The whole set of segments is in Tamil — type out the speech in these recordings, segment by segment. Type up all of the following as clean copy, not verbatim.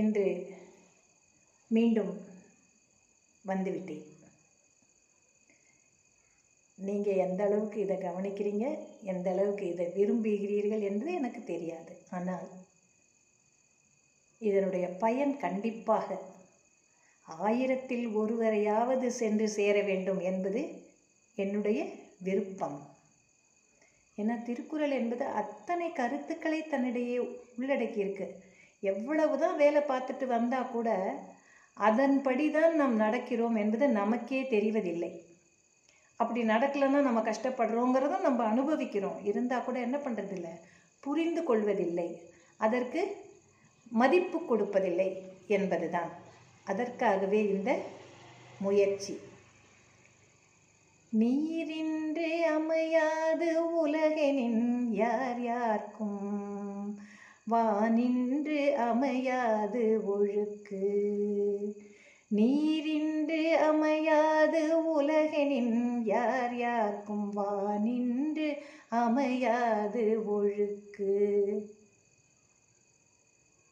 இன்று மீண்டும் வந்துவிட்டேன். நீங்கள் எந்த அளவுக்கு இதை கவனிக்கிறீங்க, எந்த அளவுக்கு இதை விரும்புகிறீர்கள் என்று எனக்கு தெரியாது. ஆனால் இதனுடைய பயன் கண்டிப்பாக 1000-ல் ஒருவரையாவது சென்று சேர வேண்டும் என்பது என்னுடைய விருப்பம். ஏன்னா திருக்குறள் என்பது அத்தனை கருத்துக்களை தன்னிடையே உள்ளடக்கியிருக்கு. எவ்வளவுதான் வேலை பார்த்துட்டு வந்தால் கூட அதன்படி தான் நாம் நடக்கிறோம் என்பது நமக்கே தெரிவதில்லை. அப்படி நடக்கலைன்னா நம்ம கஷ்டப்படுறோங்கிறதும் நம்ம அனுபவிக்கிறோம். இருந்தால் கூட என்ன பண்ணுறதில்லை, புரிந்து கொள்வதில்லை, அதற்கு மதிப்பு கொடுப்பதில்லை என்பது தான். அதற்காகவே இந்த முயற்சி. நீரின்றி அமையாது உலகெனின் யார் யார்க்கும், வானின்று அமையாது ஒழுக்கு. நீரின்று அமையாது உலகெனின் யார் யார்க்கும், வானின்று அமையாது ஒழுக்கு.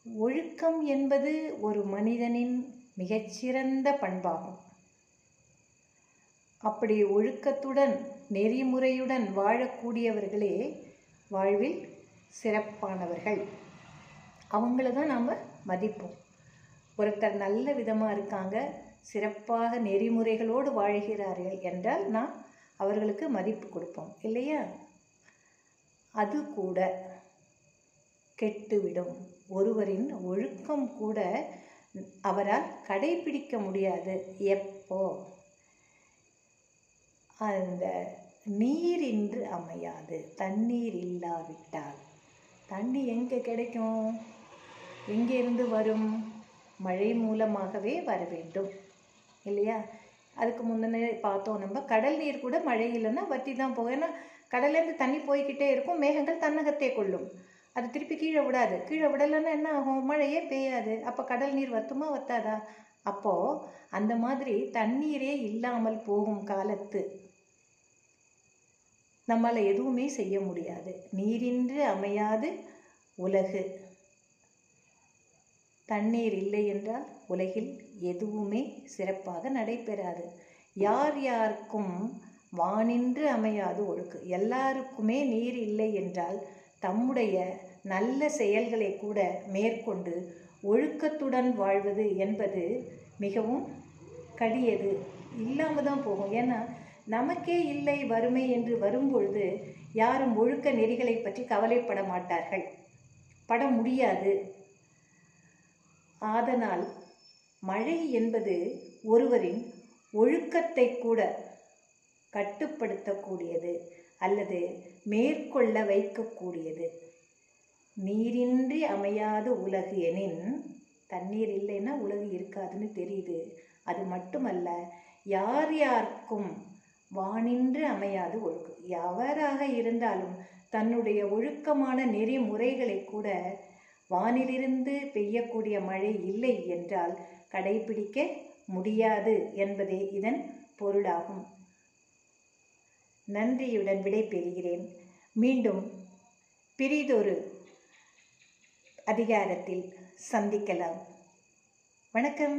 ஒழுக்கம் என்பது ஒரு மனிதனின் மிகச்சிறந்த பண்பாகும். அப்படி ஒழுக்கத்துடன் நெறிமுறையுடன் வாழக்கூடியவர்களே வாழ்வில் சிறப்பானவர்கள். அவங்கள தான் நாம் மதிப்போம். ஒருத்தர் நல்ல விதமாக இருக்காங்க, சிறப்பாக நெறிமுறைகளோடு வாழ்கிறார்கள் என்றால் நாம் அவர்களுக்கு மதிப்பு கொடுப்போம் இல்லையா? அது கூட கெட்டுவிடும். ஒருவரின் ஒழுக்கம் கூட அவரால் கடைபிடிக்க முடியாது. எப்போ அந்த நீரின்று அமையாது, தண்ணீர் இல்லாவிட்டால். தண்ணி எங்கே கிடைக்கும், எங்கேருந்து வரும்? மழை மூலமாகவே வர வேண்டும் இல்லையா? அதுக்கு முன்னே பார்த்தோம், நம்ம கடல் நீர் கூட மழை இல்லைன்னா வற்றி தான் போகும். ஏன்னா கடல்லேருந்து தண்ணி போய்கிட்டே இருக்கும், மேகங்கள் தன்னகத்தே கொள்ளும், அது திருப்பி கீழே விடாது. கீழே விடலைன்னா என்ன ஆகும்? மழையே பெய்யாது. அப்போ கடல் நீர் வத்துமா வத்தாதா? அப்போது அந்த மாதிரி தண்ணீரே இல்லாமல் போகும் காலத்து நம்மால் எதுவுமே செய்ய முடியாது. நீரின்றி அமையாது உலகு. தண்ணீர் இல்லை என்றால் உலகில் எதுவுமே சிறப்பாக நடைபெறாது. யார் யாருக்கும் வானின்று அமையாது ஒழுக்கு. எல்லாருக்குமே நீர் இல்லை என்றால் தம்முடைய நல்ல செயல்களை கூட மேற்கொண்டு ஒழுக்கத்துடன் வாழ்வது என்பது மிகவும் கடியது. இல்லாமல் தான் போகும். ஏன்னா நமக்கே இல்லை வறுமை என்று வரும்பொழுது யாரும் ஒழுக்க நெறிகளை பற்றி கவலைப்பட மாட்டார்கள், பட முடியாது. அதனால் மழை என்பது ஒருவரின் ஒழுக்கத்தை கூட கட்டுப்படுத்தக்கூடியது அல்லது மேற்கொள்ள வைக்கக்கூடியது. நீரின்றி அமையாது உலகு எனின், தண்ணீர் இல்லைன்னா உலகு இருக்காதுன்னு தெரியுது. அது மட்டுமல்ல, யார் யாருக்கும் வானின்று அமையாது ஒழுக்கு. எவராக இருந்தாலும் தன்னுடைய ஒழுக்கமான நெறிமுறைகளை கூட வானிலிருந்து பெய்யக்கூடிய மழை இல்லை என்றால் கடைபிடிக்க முடியாது என்பதே இதன் பொருளாகும். நன்றியுடன் விடைபெறுகிறேன். மீண்டும் பிறிதொரு அதிகாரத்தில் சந்திக்கலாம். வணக்கம்.